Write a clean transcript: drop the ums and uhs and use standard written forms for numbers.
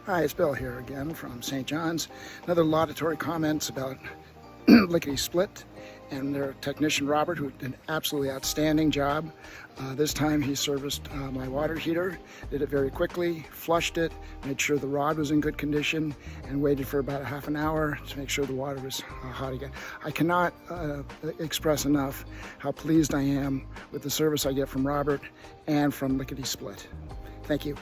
Hi, it's Bill here again from St. John's. Another laudatory comments about Lickety Split and their technician Robert, who did an absolutely outstanding job. This time he serviced my water heater, did it very quickly, flushed it, made sure the rod was in good condition, and waited for about a half an hour to make sure the water was hot again. I cannot express enough how pleased I am with the service I get from Robert and from Lickety Split. Thank you.